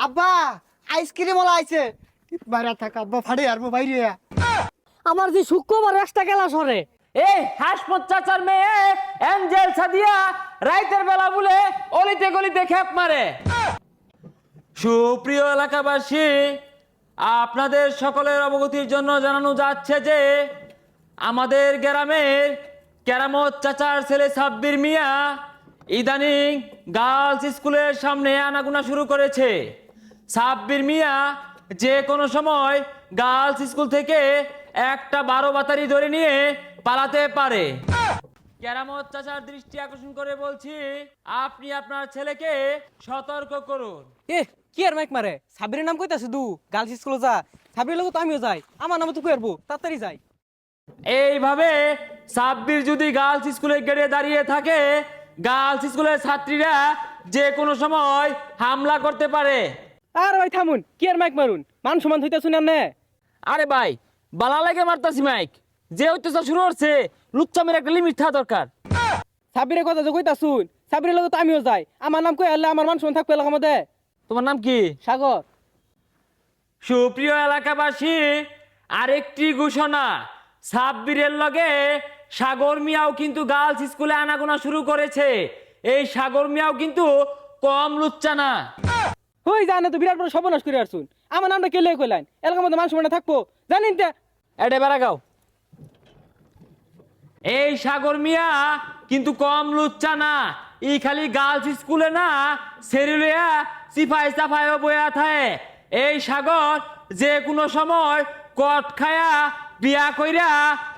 আব্বা ice cream OLA আইছে বাইরে থাক আব্বা ফাড়ে আর বাইরে আমার যে শুক্রবার একটা ক্লাস হরে এই হাসমত চাচার মেয়ে অ্যাঞ্জেল সাদিয়া রাইতের বেলা বলে অলিতে গলিতে খেপ মারে। সুপ্রিয় এলাকাবাসী, আপনাদের সকলের অবগতির জন্য জানানো যাচ্ছে যে আমাদের গ্রামের কেরামত চাচার ছেলে সাব্বির মিয়া ইদানিং গার্লস স্কুলের সামনে আনাগোনা শুরু করেছে। সাব্বির মিয়া যে কোনো সময় গার্লস স্কুল থেকে একটা 12 বাতারি ধরে নিয়ে পালাতে পারে। কেরামত চাচার দৃষ্টি আকর্ষণ করে বলছি, আপনি আপনার ছেলেকে সতর্ক করুন। এ কি আর মাইক মারে সাবিরের নাম কইতাছে দু গার্লস স্কুলে যা সাবিরের লগে তো আমিও যাই আমার নামে তো কইরবো তাড়াতাড়ি যাই। এইভাবে সাব্বির যদি গার্লস স্কুলের গেটে দাঁড়িয়ে থাকে, গার্লস স্কুলের ছাত্রীরা যে কোনো সময় হামলা করতে পারে। আর ভাই থামুন, কি আর মাইক মারুন, মান সমান হইতা শুনেন না। আরে ভাই, বালা লাগে মারতাছি মাইক, যে অত্যাচার শুরু হচ্ছে লুচ্চামের একটা লিমিট থাকা দরকার। সাবিরের কথা যে কইতা শুন, সাবিরের লগে তো আমিও যাই আমার নাম কই আল্লাহ আমার মান সমান থাকবে এলাকার মধ্যে। তোমার নাম কি? সাগর। সুপ্রিয় এলাকাবাসী, আরেকটি ঘোষণা, সাব্বিরের লগে সাগর মিয়াও কিন্তু গার্লস স্কুলে আনাগোনা শুরু করেছে। এই সাগর মিয়াও কিন্তু কম লুচ্চা না। হই জানে তো বিরাট বড় সর্বনাশ করে আসুন, আমার নামটা কে লয়ে কইলেন এলাকার মধ্যে মান সমান থাকবো জানেন তে। এটা বেড়া গাও। এই সাগর মিয়া কিন্তু কম লুচ্চা না। ই খালি গার্লস স্কুলে না, সেরিলিয়া সিফাই সাফাইও বয়া থাকে। এই সাগর যে কোনো সময় কট খায়া বিয়া কইরা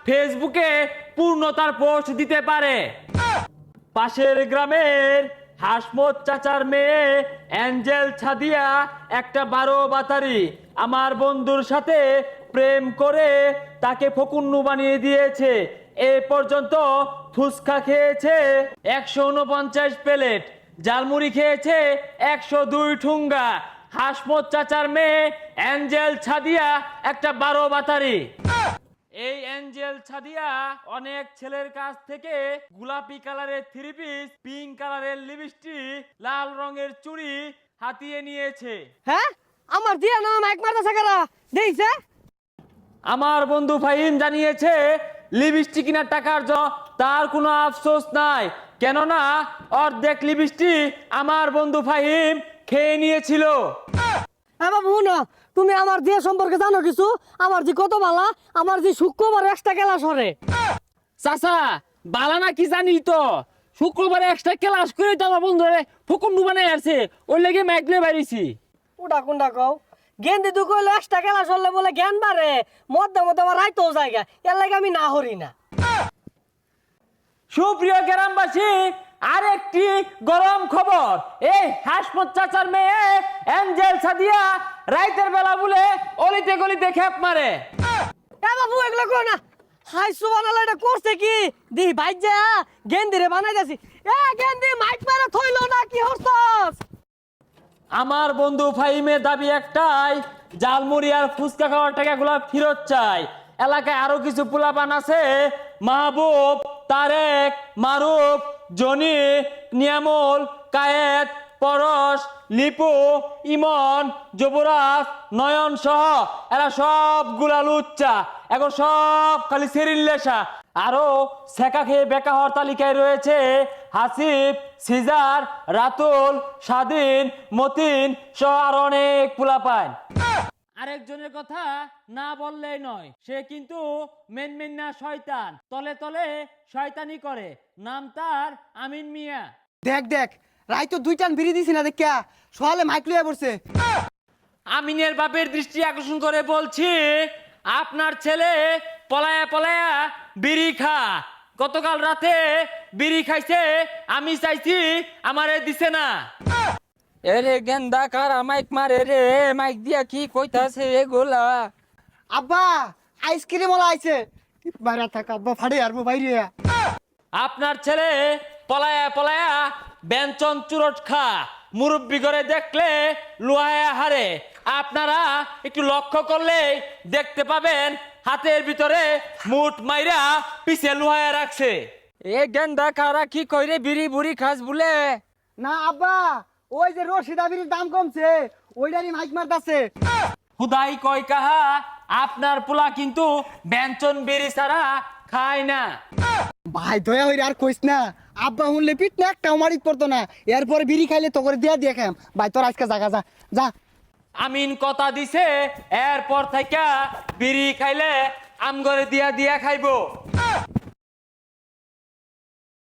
ফেসবুকে পূর্ণতার পোস্ট দিতে পারে। পাশের গ্রামের হাসমত চাচার মেয়ে অ্যাঞ্জেল ছাদিয়া একটা 12 বাতারি আমার বন্ধুর সাথে প্রেম করে তাকে ফকুন্নু বানিয়ে দিয়েছে। এ পর্যন্ত ফুচকা খেয়েছে 149 প্লেট, জালমুড়ি খেয়েছে 102 ঠুঙ্গা। হাসমত চাচার মেয়ে অ্যাঞ্জেল ছাদিয়া একটা 12 বাতারি। এই অ্যাঞ্জেল ছাদিয়া অনেক ছেলের কাছ থেকে গোলাপি কালারের 3 পিস, পিঙ্ক কালারের লিপস্টিক, লাল রঙের চুড়ি হাতিয়ে নিয়েছে। হ্যাঁ আমার দিয়া না মাইক মারতাছে কারা দেইছে? আমার বন্ধু ফাহিম জানিয়েছে লিপস্টিক কিনার টাকার তার কোনো আফসোস নাই, কেননা অর্ধেক লিপস্টিক আমার বন্ধু ফাহিম খেয়ে নিয়েছিল। বাবু না তুমি আমার দিয়ে সম্পর্কে জানো কিছু? আমার যে কত বালা, আমার যে শুক্রবার একটা ক্লাস হরে। চাচা বালা না কি জানি তো, শুক্রবারে এক্সট্রা ক্লাস করে তো আমার বন্ধুরে ফকুন্নু বানাই আছে, ওই লেগে মাইক নিয়ে বাইরেছি। ওটা কোনটা কও? গেন্দি দু কইলো একটা ক্লাস হলে বলে জ্ঞান বাড়ে, মধ্যে মধ্যে আমার রাইতেও জায়গা, এর লাগে আমি না হরি না। সুপ্রিয় গ্রামবাসী, আরেকটি গরম খবর, এই হাসমত চাচার মেয়ে অ্যাঞ্জেল সাদিয়া রাইতের বেলা বলে অলিতে গলিতে খেপ মারে। বাবু এগুলো কো না, হাই সুবহানাল্লাহ, এটা করছে কি দি ভাই যা গেন্দি রে বানাইতাছি। গেন্দি মাইক মারা থইলো না কি হরছস? আমার বন্ধু ফাহিমের দাবি একটাই, জালমুড়ি আর ফুচকা খাওয়ার টাকাগুলো ফেরত চাই। এলাকায় আরো কিছু পোলাপান আছে, মাহবুব, তারেক, মারুফ, জনি, নিয়ামল, কায়েত, পরশ, লিপু, ইমন, যুবরাজ, নয়ন সহ এরা সবগুলা লুচ্চা, এখন সব খালি সেরিল্লেশা। আরো সেকা খেয়ে বেকা হওয়ার তালিকায় রয়েছে হাসিব, সিজার, রাতুল, স্বাধীন, মতিন সহ আরো অনেক পোলাপান। আরেকজনের কথা না বললেই নয়, সে কিন্তু মেন না শয়তান, তলে তলে শয়তানি করে, নাম তার আমিন মিয়া। দেখ দেখ রাই তো 2 টান বিড়ি দিছি না দেখিয়া সকালে মাইক লইয়া পড়ছে। আমিনের বাপের দৃষ্টি আকর্ষণ করে বলছি, আপনার ছেলে পলায়া পলায়া বিড়ি খা। গতকাল রাতে বিড়ি খাইছে, আমি চাইছি আমারে দিছে না। এরে গেন্দা কারা মাইক মারে রে, মাইক দিয়া কি কইতাছে এগুলা? আব্বা আইসক্রিম ওলা আইছে বাইরে থাক আব্বা ফাড়ে আর বাইরে আপনার ছেলে পলায়া পলায়া ব্যঞ্চন চুরট খা, মুরব্বি করে দেখলে লুহায়া হারে। আপনারা একটু লক্ষ্য করলে দেখতে পাবেন হাতের ভিতরে মুঠ মাইরা পিছে লুহায়া রাখছে। এ গেন্দা কারা কি কইরে বিড়ি বুড়ি খাস বলে? না আব্বা ওই যে রশিদা বিড়ির দাম কমছে ওইটারই মাইক মারতাছে। খুদাই কয় কাহা আপনার পোলা কিন্তু ব্যঞ্জন বেরি ছাড়া খায় না। ভাই দয়া হইরে আর কইস না, আব্বা শুনলে পিট না একটা মারিক পড়তো না, এরপরে বিড়ি খাইলে তো করে দিয়া খাম। ভাই তোর আজকে জাগা যা যা। আমিন কথা দিছে এরপর থেকে বিড়ি খাইলে আম করে দিয়া খাইবো।